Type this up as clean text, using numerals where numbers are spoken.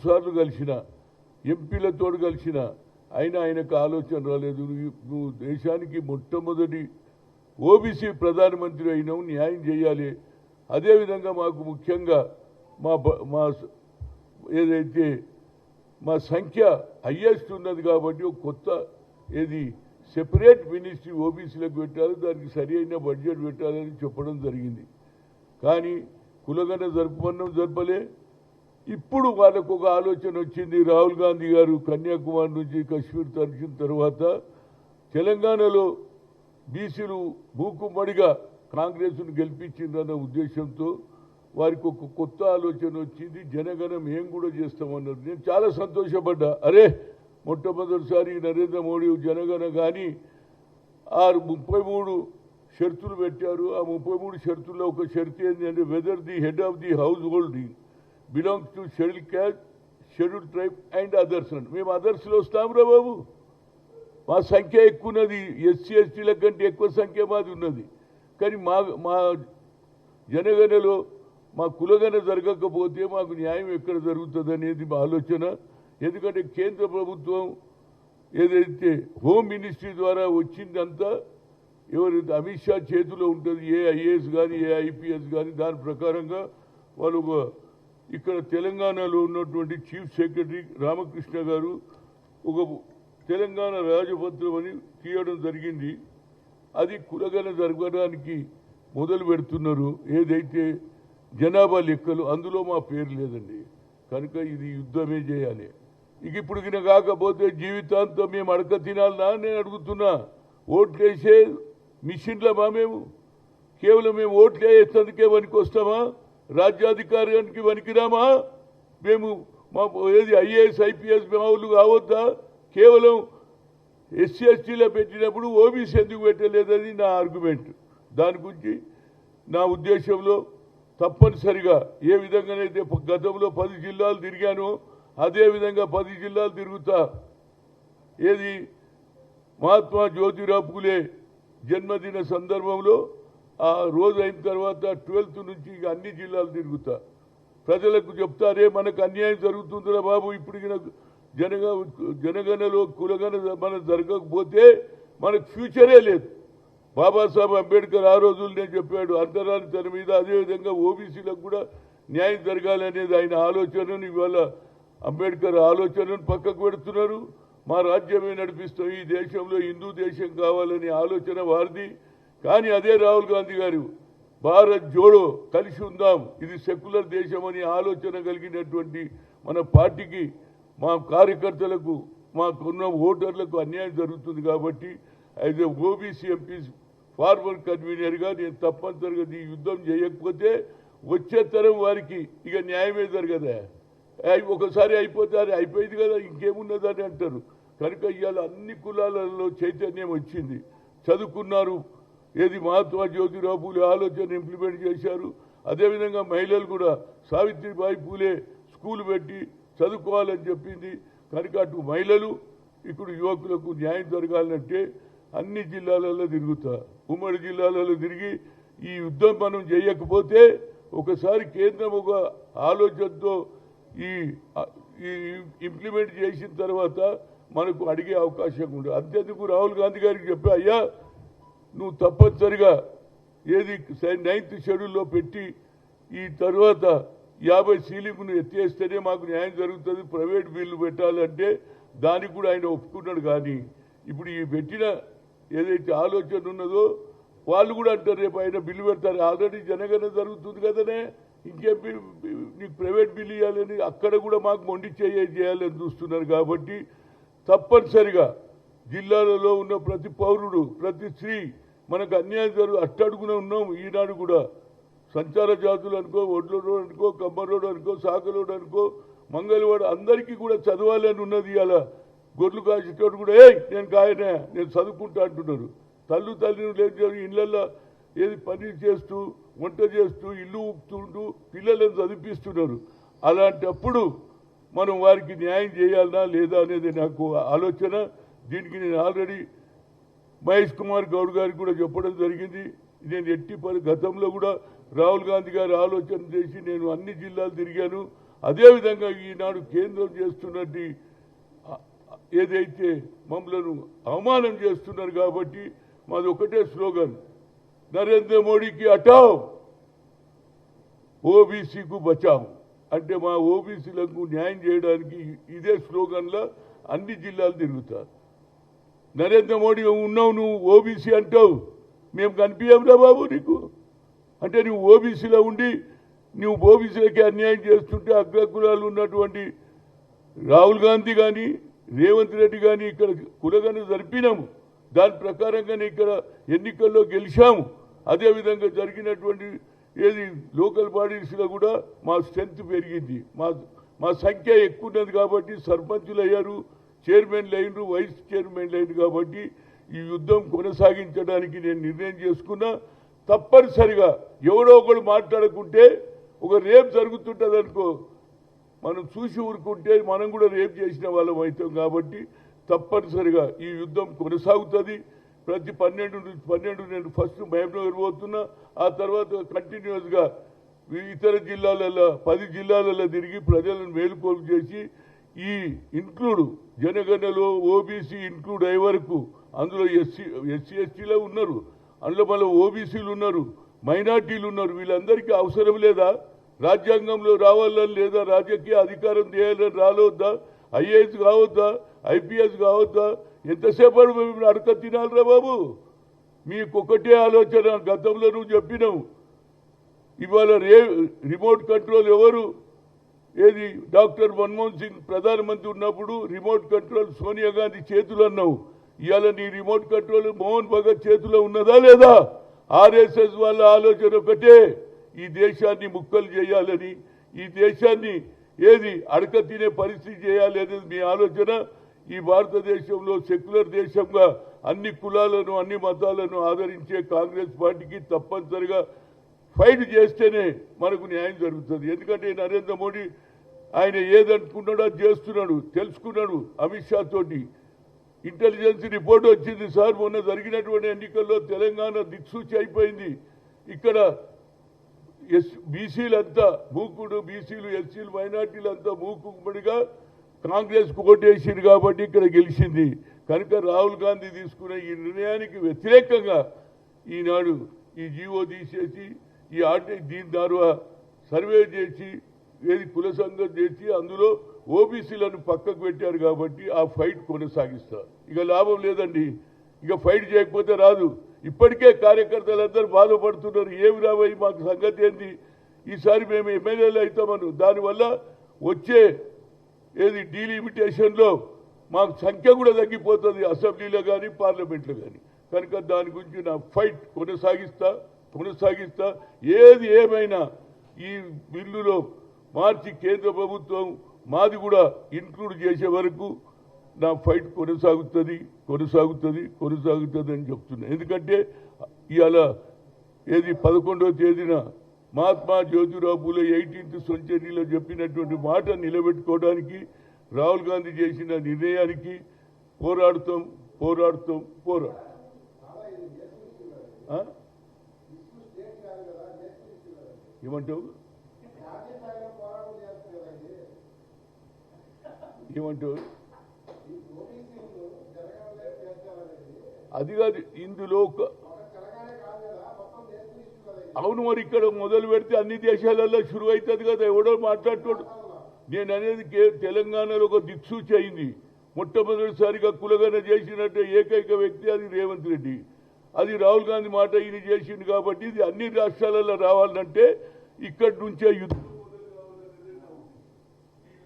సార్లు కలిసిన ఎంపీలతో కలిసిన ఆయనకు ఆలోచన రాలేదు. నువ్వు దేశానికి మొట్టమొదటి ఓబీసీ ప్రధానమంత్రి అయినావు, న్యాయం చేయాలి. అదేవిధంగా మాకు ముఖ్యంగా మా ఏదైతే మా సంఖ్య హయ్యెస్ట్ ఉన్నది కాబట్టి ఒక కొత్త సెపరేట్ మినిస్ట్రీ ఓబీసీలకు పెట్టాలి, దానికి సరి అయిన బడ్జెట్ పెట్టాలని చెప్పడం జరిగింది. కానీ కులగన జరపలే. ఇప్పుడు వాళ్ళకు ఒక ఆలోచన వచ్చింది. రాహుల్ గాంధీ గారు కన్యాకుమారి నుంచి కశ్మీర్ తరచిన తర్వాత తెలంగాణలో బీసీలు మూకుమ్మడిగా కాంగ్రెస్ను గెలిపించిందన్న ఉద్దేశంతో వారికి ఒక కొత్త ఆలోచన వచ్చింది. జనగణం ఏం కూడా చేస్తామన్నారు. నేను చాలా సంతోషపడ్డా. అరే, మొట్టమొదటిసారి నరేంద్ర మోడీ జనగణ కానీ 33 షరతులు పెట్టారు. ఆ 33 షరతుల్లో ఒక షరతు ఏంటంటే whether the head of the house holding belongs to schedule caste, schedule tribe and others అని. మేము అదర్స్లో వస్తాంరా బాబు. మా సంఖ్య ఎక్కువ ఉన్నది, ఎస్సీ ఎస్టీల కంటే ఎక్కువ సంఖ్య మాది ఉన్నది. కానీ మా జనగణలో మా కులగణ జరగకపోతే మాకు న్యాయం ఎక్కడ జరుగుతుంది అనేది మా ఆలోచన. ఎందుకంటే కేంద్ర ప్రభుత్వం ఏదైతే హోమ్ మినిస్ట్రీ ద్వారా వచ్చిందంతా ఎవరైతే అమిత్ షా చేతిలో ఉంటుంది. ఏ ఐఏఎస్ కానీ ఏ ఐపీఎస్ కానీ దాని ప్రకారంగా వాళ్ళు ఇక్కడ తెలంగాణలో ఉన్నటువంటి చీఫ్ సెక్రటరీ రామకృష్ణ గారు ఒక తెలంగాణ రాజపత్రం అని తీయడం జరిగింది. అది కులగణ జరగడానికి మొదలు పెడుతున్నారు. ఏదైతే జనాభా లెక్కలు అందులో మా పేరు లేదండి. కనుక ఇది యుద్ధమే చేయాలి. ఇప్పుడు కాకపోతే జీవితాంతం మేము అడక తినాలనా నేను అడుగుతున్నా. ఓట్లేసే మిషన్లమా మేము? కేవలం మేము ఓట్లు వేసేందుకే పనికి వస్తామా? రాజ్యాధికారానికి పనికిరామా? మేము మా ఐఏఎస్ ఐపీఎస్ మావులు కావద్దా? కేవలం ఎస్సీ ఎస్టీలో పెట్టినప్పుడు ఓబీసీ ఎందుకు పెట్టలేదని నా ఆర్గ్యుమెంట్. దాని గురించి నా ఉద్దేశంలో తప్పనిసరిగా ఏ విధంగానైతే గతంలో 10 జిల్లాలు తిరిగానో అదేవిధంగా 10 జిల్లాలు తిరుగుతా. మహాత్మా జ్యోతిరావు పూలే జన్మదిన సందర్భంలో ఆ రోజు అయిన తర్వాత 12th నుంచి అన్ని జిల్లాలు తిరుగుతా. ప్రజలకు చెప్తారే మనకు అన్యాయం జరుగుతుందిరా బాబు. ఇప్పుడు జనగణలో కులగణ మనం జరగకపోతే మనకు ఫ్యూచరే లేదు. బాబాసాహెబ్ అంబేద్కర్ ఆ రోజులు నేను చెప్పాడు అంతరాని తన మీద. అదేవిధంగా ఓబీసీలకు కూడా న్యాయం జరగాలనేది ఆయన ఆలోచనను ఇవాళ అంబేద్కర్ ఆలోచనను పక్కకు పెడుతున్నారు. మా రాజ్యమే నడిపిస్తాం, ఈ దేశంలో హిందూ దేశం కావాలనే ఆలోచన వారిది. కానీ అదే రాహుల్ గాంధీ గారు భారత్ జోడో కలిసి ఉందాం, ఇది సెక్యులర్ దేశం అని ఆలోచన కలిగినటువంటి మన పార్టీకి, మా కార్యకర్తలకు, మాకున్న ఓటర్లకు అన్యాయం జరుగుతుంది. కాబట్టి as a OBC MP former కన్వీనర్గా నేను తప్పనిసరిగా ఈ యుద్ధం చేయకపోతే వచ్చే తరం వారికి ఇక న్యాయమే జరగదా? ఒకసారి అయిపోతే అది అయిపోయింది కదా ఇంకేమున్నదని అంటారు. కనుక ఇవాళ అన్ని కులాలలో చైతన్యం వచ్చింది. చదువుకున్నారు. మహాత్మా జ్యోతిరావు పూలే ఆలోచన ఇంప్లిమెంట్ చేశారు. అదేవిధంగా మహిళలు కూడా సావిత్రిబాయి పూలే స్కూల్ పెట్టి చదువుకోవాలని చెప్పింది. కనుక అటు మహిళలు ఇప్పుడు యువకులకు న్యాయం జరగాలంటే అన్ని జిల్లాలలో తిరుగుతా. ఉమ్మడి జిల్లాలలో తిరిగి ఈ యుద్ధం మనం చేయకపోతే ఒకసారి కేంద్రం ఒక ఆలోచనతో ఈ ఇంప్లిమెంట్ చేసిన తర్వాత మనకు అడిగే అవకాశం ఉండదు. అంతేందుకు రాహుల్ గాంధీ గారికి చెప్పా, అయ్యా నువ్వు తప్పనిసరిగా 9th షెడ్యూల్లో పెట్టి ఈ తర్వాత 50 సీలింగ్ను ఎత్తేస్తేనే మాకు న్యాయం జరుగుతుంది, ప్రైవేట్ బిల్లు పెట్టాలంటే దానికి కూడా ఆయన ఒప్పుకున్నాడు. కానీ ఇప్పుడు ఈ పెట్టిన ఏదైతే ఆలోచన ఉన్నదో వాళ్ళు కూడా అంటారు రేపు ఆయన బిల్లు పెడతారు. ఆల్రెడీ జనగణన జరుగుతుంది కదనే, ఇంకేం నీకు ప్రైవేట్ బిల్లు ఇవ్వాలని అక్కడ కూడా మాకు మొండి చేయాలని చూస్తున్నారు. కాబట్టి తప్పనిసరిగా జిల్లాలలో ఉన్న ప్రతి పౌరుడు, ప్రతి స్త్రీ మనకు అన్యాయం అట్టడుగున ఉన్నాం. ఈనాడు కూడా సంచార జాతులు అనుకో, ఒడ్ల రోడ్ అనుకో, కమ్మ రోడ్ అనుకో, సాకలోడ్ అనుకో, మంగళవాడ అందరికీ కూడా చదవాలని ఉన్నది. అలా గొర్రెలు కాసేటోడు కూడా నేను కాయనే నేను చదువుకుంటా అంటున్నారు. తల్లిని లేదు ఇళ్లలో పని చేస్తూ వంట చేస్తూ ఇల్లు ఊపుతుంటూ పిల్లలను చదివిస్తున్నారు. అలాంటప్పుడు మనం వారికి న్యాయం చేయాలనా లేదా అనేది నాకు ఆలోచన. దీనికి నేను ఆల్రెడీ మహేష్ కుమార్ గౌడ్ గారికి కూడా చెప్పడం జరిగింది. నేను గతంలో కూడా రాహుల్ గాంధీ గారు ఆలోచన చేసి నేను అన్ని జిల్లాలు తిరిగాను. అదేవిధంగా ఈనాడు కేంద్రం చేస్తున్నట్టు ఏదైతే మమ్మలను అవమానం చేస్తున్నారు కాబట్టి మాది ఒకటే స్లోగన్, నరేంద్ర మోడీకి హటావ్, ఓబీసీకు బచావ్. అంటే మా ఓబీసీలకు న్యాయం చేయడానికి ఇదే స్లోగన్లో అన్ని జిల్లాలు తిరుగుతారు. నరేంద్ర మోడీ ఉన్నావు, నువ్వు ఓబీసీ అంటావు, మేము కనిపించంరా బాబు నీకు అంటే నువ్వు ఓబీసీలో ఉండి నువ్వు ఓబీసీలకి అన్యాయం చేస్తుంటే అగ్రకులాలు ఉన్నటువంటి రాహుల్ గాంధీ కానీ రేవంత్ రెడ్డి కానీ ఇక్కడ కులగను జరిపినాము. దాని ప్రకారంగానే ఇక్కడ ఎన్నికల్లో గెలిచాము. అదేవిధంగా జరిగినటువంటి ఏది లోకల్ బాడీస్లో కూడా మా స్ట్రెంత్ పెరిగింది, మా సంఖ్య ఎక్కువ ఉన్నది కాబట్టి సర్పంచులు అయ్యారు, చైర్మన్లు అయినరు, వైస్ చైర్మన్లు అయినరు. కాబట్టి ఈ యుద్ధం కొనసాగించడానికి నేను నిర్ణయం చేసుకున్నా. తప్పనిసరిగా ఎవడో ఒకడు మాట్లాడుకుంటే ఒక రేప్ జరుగుతుంటుంది అనుకో, మనం చూసి ఊరుకుంటే మనం కూడా రేప్ చేసిన వాళ్ళం అవుతాం. కాబట్టి తప్పనిసరిగా ఈ యుద్ధం కొనసాగుతుంది. ప్రతి 12 నేను ఫస్ట్ మహబూబ్నగర్ పోతున్నా, ఆ తర్వాత కంటిన్యూస్గా ఇతర జిల్లాలలో 10 జిల్లాలలో తిరిగి ప్రజలను మేలుకోలు చేసి ఈ ఇంక్లూడ్ జనగణనలో ఓబీసీ ఇంక్లూడ్ అయ్యే వరకు అందులో ఎస్సీ ఎస్టీలో ఉన్నారు, అందులో మళ్ళీ ఓబీసీలు ఉన్నారు, మైనార్టీలు ఉన్నారు. వీళ్ళందరికీ అవసరం లేదా? రాజ్యాంగంలో రావాలని లేదా? రాజకీయ అధికారం చేయాలని రాలవద్దా? ఐఏఎస్ కావద్దా? ఐపీఎస్ కావద్దా? ఎంతసేపు మేము అడక తినాలిరా బాబు? మీకు ఒకటే ఆలోచన, గతంలో నువ్వు చెప్పినావు. ఇవాళ రిమోట్ కంట్రోల్ ఎవరు? ఏది డాక్టర్ మన్మోహన్ సింగ్ ప్రధానమంత్రి ఉన్నప్పుడు రిమోట్ కంట్రోల్ సోనియా గాంధీ చేతులు అన్నావు. ఇవాళ నీ రిమోట్ కంట్రోల్ మోహన్ భగత్ చేతిలో ఉన్నదా లేదా? ఆర్ఎస్ఎస్ వాళ్ళ ఆలోచన ఒకటే, ఈ దేశాన్ని ముక్కలు చేయాలని, ఈ దేశాన్ని ఏది అడక తినే పరిస్థితి చేయాలి అనేది మీ ఆలోచన. ఈ భారతదేశంలో సెక్యులర్ దేశంగా అన్ని కులాలను అన్ని మతాలను ఆదరించే కాంగ్రెస్ పార్టీకి తప్పనిసరిగా ఫైట్ చేస్తేనే మనకు న్యాయం జరుగుతుంది. ఎందుకంటే నరేంద్ర మోడీ ఆయన ఏదనుకున్నాడో అది చేస్తున్నాడు, తెలుసుకున్నాడు. అమిత్ షా తోటి ఇంటెలిజెన్స్ రిపోర్ట్ వచ్చింది. సార్ మొన్న జరిగినటువంటి ఎన్నికల్లో తెలంగాణ దిక్సూచి అయిపోయింది. ఇక్కడ బీసీలంతా మూకుడు, బీసీలు ఎస్సీలు మైనార్టీలు అంతా మూకుమ్మడిగా కాంగ్రెస్ ఓటేసింది కాబట్టి ఇక్కడ గెలిచింది. కనుక రాహుల్ గాంధీ తీసుకున్న ఈ నిర్ణయానికి వ్యతిరేకంగా ఈనాడు ఈ జీవో తీసేసి ఈ దీని ద్వారా సర్వే చేసి ఏది కుల సంఘం చేసి అందులో ఓబీసీలను పక్కకు పెట్టారు. కాబట్టి ఆ ఫైట్ కొనసాగిస్తారు. ఇక లాభం లేదండి, ఇక ఫైట్ చేయకపోతే రాదు. ఇప్పటికే కార్యకర్తలందరూ బాధపడుతున్నారు. ఏమి రాబోయి మాకు సంగతి ఏంది, ఈసారి మేము ఎమ్మెల్యేలు అవుతామను. దానివల్ల వచ్చే ఏది డీలిమిటేషన్లో మాకు సంఖ్య కూడా తగ్గిపోతుంది, అసెంబ్లీలో కానీ పార్లమెంట్లో కానీ. కనుక దాని గురించి నా ఫైట్ కొనసాగిస్తా. ఏది ఏమైనా ఈ బిల్లులో మార్చి కేంద్ర ప్రభుత్వం మాది కూడా ఇంక్లూడ్ చేసే వరకు నా ఫైట్ కొనసాగుతుంది అని చెప్తున్నా. ఎందుకంటే ఇవాళ ఏది 11వ తేదీన మహాత్మా జ్యోతిరావు పూలే 18th సెంచరీలో చెప్పినటువంటి మాట నిలబెట్టుకోవడానికి రాహుల్ గాంధీ చేసిన నిర్ణయానికి పోరాడుతాం. ఏమంటావు? అది కాదు ఇందులో. అవును, మరి ఇక్కడ మొదలు పెడితే అన్ని దేశాలలో షురు అవుతుంది కదా, ఎవడో మాట్లాడుతాడు. నేను అనేది తెలంగాణలో ఒక దిక్సూచి అయింది. మొట్టమొదటిసారిగా కులగన చేసినట్టు ఏకైక వ్యక్తి అది రేవంత్ రెడ్డి. అది రాహుల్ గాంధీ మాట ఈయన చేసింది. కాబట్టి ఇది అన్ని రాష్ట్రాలలో రావాలంటే ఇక్కడి నుంచే యుద్ధం.